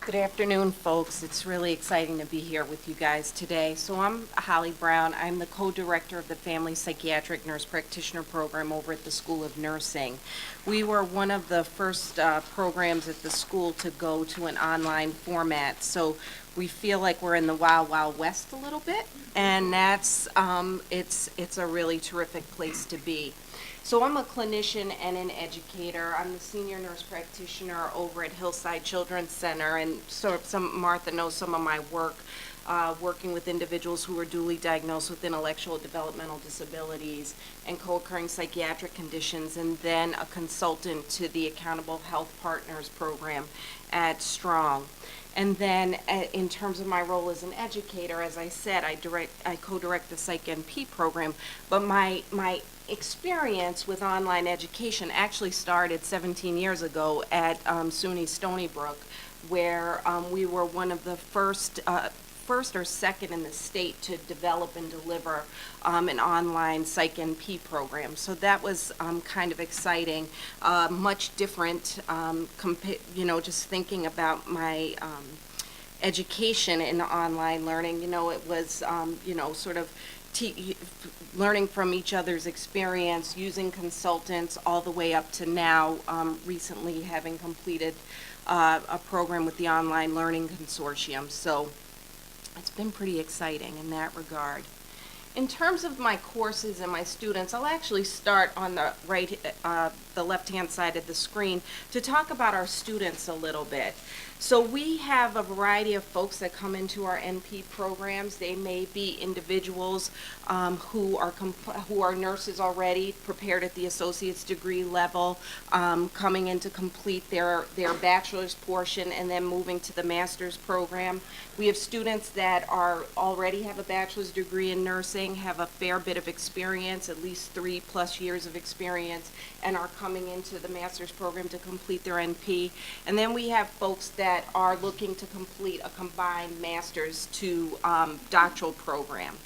Good afternoon, folks. It's really exciting to be here with you guys today. So I'm Holly Brown. I'm the co-director of the Family Psychiatric Nurse Practitioner Program over at the School of Nursing. We were one of the first programs at the school to go to an online format. So we feel like we're in the Wild Wild West a little bit, and that's it's a really terrific place to be. So I'm a clinician and an educator. I'm the senior nurse practitioner over at Hillside Children's Center, and so Martha knows some of my work, working with individuals who are duly diagnosed with intellectual developmental disabilities and co-occurring psychiatric conditions, and then a consultant to the Accountable Health Partners program at Strong. And then in terms of my role as an educator, as I said, I co-direct the Psych NP program, but my experience with online education actually started 17 years ago at SUNY Stony Brook, where we were one of the first or second in the state to develop and deliver an online Psych NP program. So that was kind of exciting, much different, just thinking about my education in online learning. It was, sort of learning from each other's experience, using consultants all the way up to now, recently having completed a program with the Online Learning Consortium. So it's been pretty exciting in that regard. In terms of my courses and my students, I'll actually start on the left-hand side of the screen to talk about our students a little bit. So we have a variety of folks that come into our NP programs. They may be individuals who are nurses already, prepared at the associate's degree level, coming in to complete their bachelor's portion and then moving to the master's program. We have students that already have a bachelor's degree in nursing, have a fair bit of experience, at least 3+ years of experience, and are coming into the master's program to complete their NP. And then we have folks that are looking to complete a combined master's to doctoral program.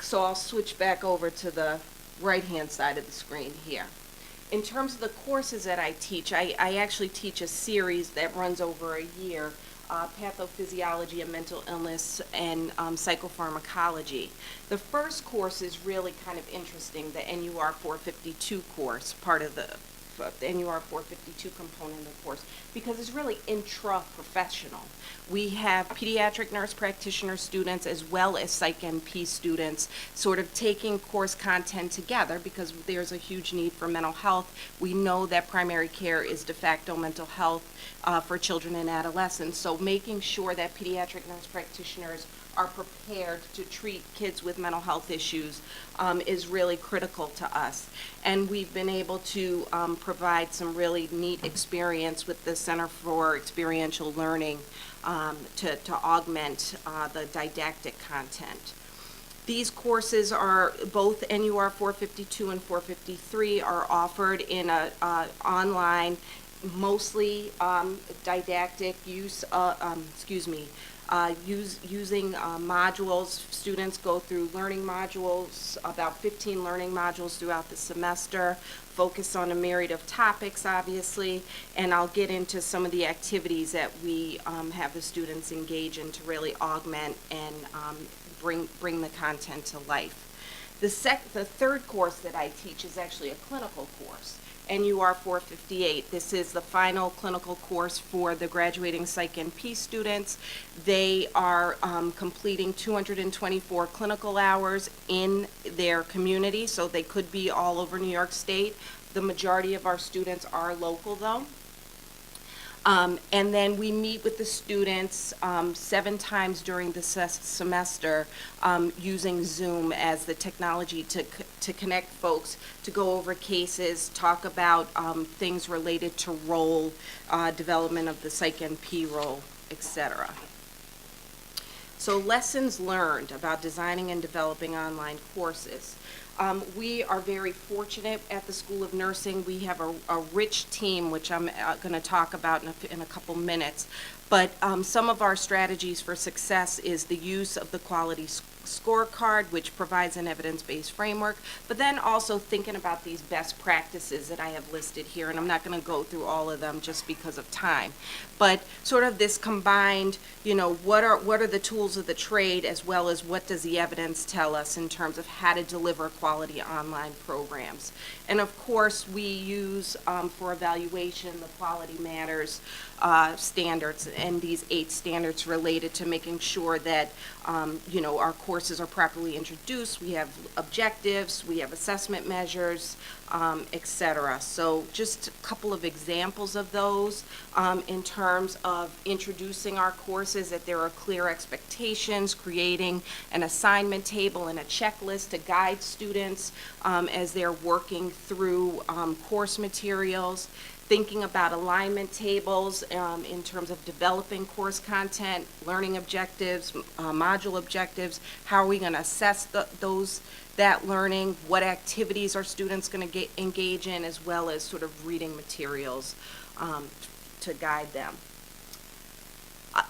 So I'll switch back over to the right-hand side of the screen here. In terms of the courses that I teach, I actually teach a series that runs over a year. Pathophysiology of mental illness and psychopharmacology. The first course is really kind of interesting, the NUR 452 course, part of the NUR 452 component of the course, because it's really intra-professional. We have pediatric nurse practitioner students as well as Psych NP students sort of taking course content together because there's a huge need for mental health. We know that primary care is de facto mental health for children and adolescents, so making sure that pediatric nurse practitioners are prepared to treat kids with mental health issues is really critical to us. And we've been able to provide some really neat experience with the Center for Experiential Learning to augment the didactic content. These courses are both NUR 452 and 453 are offered in a online, mostly didactic use, using modules. Students go through learning modules, about 15 learning modules throughout the semester, focus on a myriad of topics, obviously, and I'll get into some of the activities that we have the students engage in to really augment and bring the content to life. The third course that I teach is actually a clinical course. NUR 458. This is the final clinical course for the graduating Psych NP students. They are completing 224 clinical hours in their community, so they could be all over New York State. The majority of our students are local, though. And then we meet with the students 7 times during the semester using Zoom as the technology to connect folks, to go over cases, talk about things related to role, development of the Psych NP role, etc. So lessons learned about designing and developing online courses. We are very fortunate at the School of Nursing. We have a rich team, which I'm going to talk about in a couple minutes. But some of our strategies for success is the use of the quality scorecard, which provides an evidence-based framework, but then also thinking about these best practices that I have listed here, and I'm not going to go through all of them just because of time, but sort of this combined, what are the tools of the trade, as well as what does the evidence tell us in terms of how to deliver quality online programs. And of course, we use for evaluation the Quality Matters standards, and these 8 standards related to making sure that our courses are properly introduced. We have objectives, we have assessment measures, etc. So just a couple of examples of those in terms of introducing our courses, that there are clear expectations, creating an assignment table and a checklist to guide students as they're working through course materials, thinking about alignment tables in terms of developing course content, learning objectives, module objectives. How are we going to assess that learning? What activities are students going to engage in, as well as sort of reading materials to guide them.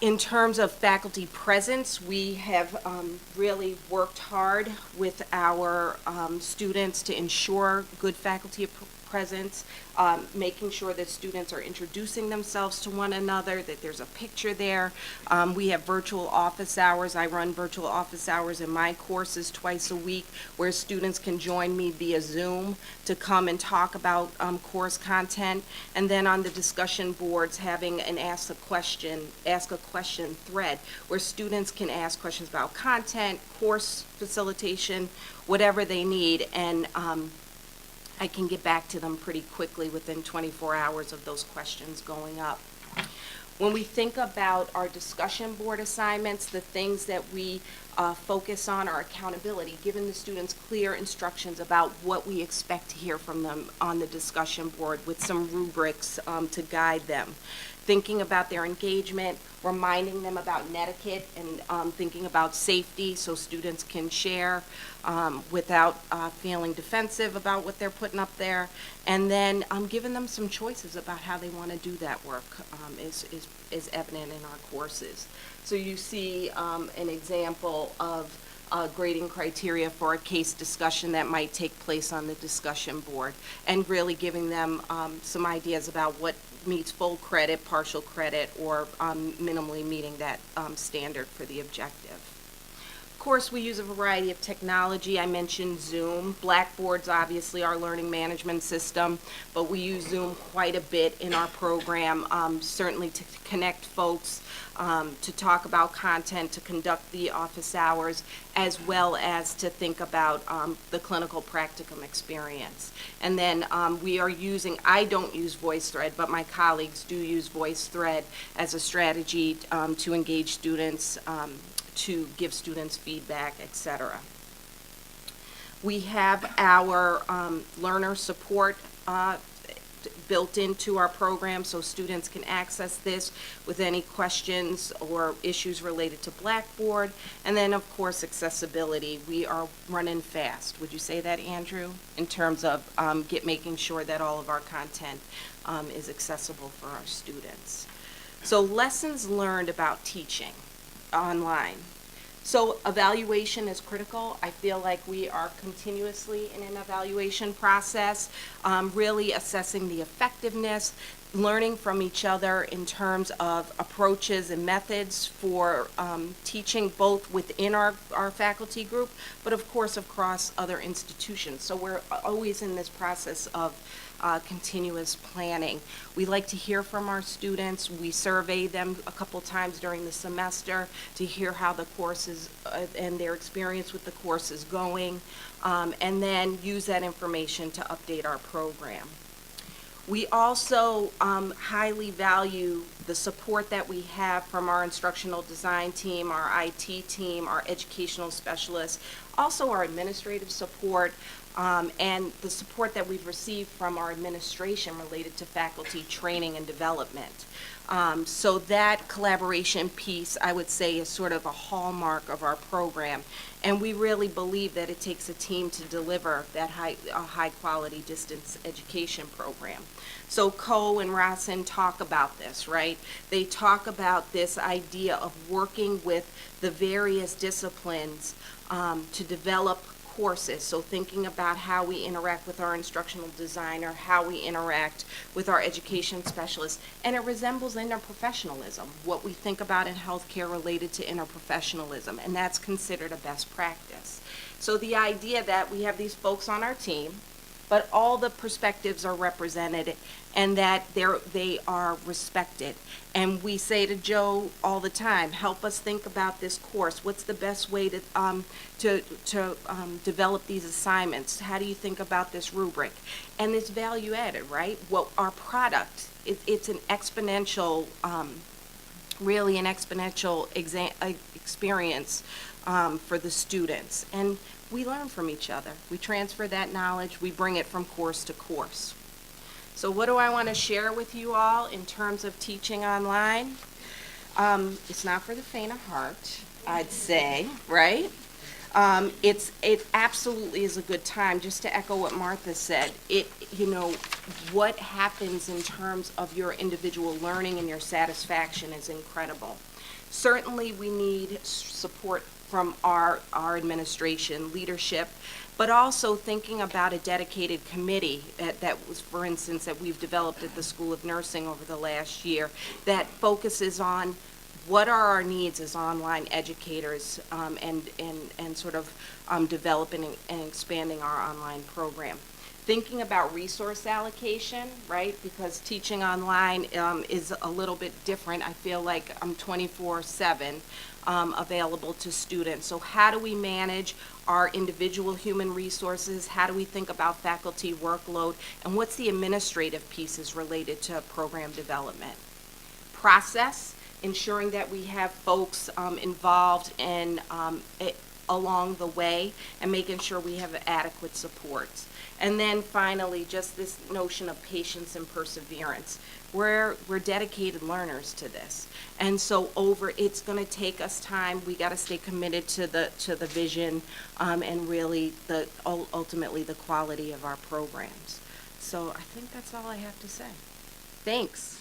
In terms of faculty presence, we have really worked hard with our students to ensure good faculty presence, making sure that students are introducing themselves to one another, that there's a picture there. We have virtual office hours. I run virtual office hours in my courses twice a week, where students can join me via Zoom to come and talk about course content. And then on the discussion boards, having an ask a question thread, where students can ask questions about content, course facilitation, whatever they need, and I can get back to them pretty quickly within 24 hours of those questions going up. When we think about our discussion board assignments, the things that we focus on are accountability, giving the students clear instructions about what we expect to hear from them on the discussion board, with some rubrics to guide them. Thinking about their engagement, reminding them about netiquette, and thinking about safety so students can share without feeling defensive about what they're putting up there. And then giving them some choices about how they want to do that work is evident in our courses. So you see an example of grading criteria for a case discussion that might take place on the discussion board, and really giving them some ideas about what meets full credit, partial credit, or minimally meeting that standard for the objective. Of course, we use a variety of technology. I mentioned Zoom. Blackboard's obviously our learning management system, but we use Zoom quite a bit in our program, certainly to connect folks, to talk about content, to conduct the office hours, as well as to think about the clinical practicum experience. And then we are using, I don't use VoiceThread, but my colleagues do use VoiceThread as a strategy to engage students, to give students feedback, etc. We have our learner support built into our program, so students can access this with any questions or issues related to Blackboard. And then, of course, accessibility. We are running fast. Would you say that, Andrew? In terms of making sure that all of our content is accessible for our students. So lessons learned about teaching online. So evaluation is critical. I feel like we are continuously in an evaluation process, really assessing the effectiveness, learning from each other in terms of approaches and methods for teaching, both within our faculty group, but of course across other institutions. So we're always in this process of continuous planning. We like to hear from our students. We survey them a couple times during the semester to hear how the courses and their experience with the course is going, and then use that information to update our program. We also highly value the support that we have from our instructional design team, our IT team, our educational specialists, also our administrative support, and the support that we've received from our administration related to faculty training and development. So that collaboration piece, I would say, is sort of a hallmark of our program. And we really believe that it takes a team to deliver that high quality distance education program. So Ko and Rasen talk about this, right? They talk about this idea of working with the various disciplines to develop courses, so thinking about how we interact with our instructional designer, how we interact with our education specialists, and it resembles interprofessionalism, what we think about in healthcare related to interprofessionalism, and that's considered a best practice. So the idea that we have these folks on our team, but all the perspectives are represented and that they are respected. And we say to Joe all the time, help us think about this course. What's the best way to develop these assignments? How do you think about this rubric? And it's value added, right? Well, our product, it's an exponential, really an exponential experience for the students. And we learn from each other. We transfer that knowledge. We bring it from course to course. So what do I want to share with you all in terms of teaching online? It's not for the faint of heart, I'd say, right? It absolutely is a good time. Just to echo what Martha said, what happens in terms of your individual learning and your satisfaction is incredible. Certainly we need support from our administration, leadership, but also thinking about a dedicated committee that was, for instance, that we've developed at the School of Nursing over the last year that focuses on what are our needs as online educators and sort of developing and expanding our online program. Thinking about resource allocation, right? Because teaching online is a little bit different. I feel like I'm 24/7 available to students. So how do we manage our individual human resources? How do we think about faculty workload? And what's the administrative pieces related to program development? Process, ensuring that we have folks involved in along the way and making sure we have adequate supports. And then finally, just this notion of patience and perseverance. We're dedicated learners to this. And so it's going to take us time. We got to stay committed to the vision and really ultimately the quality of our programs. So I think that's all I have to say. Thanks.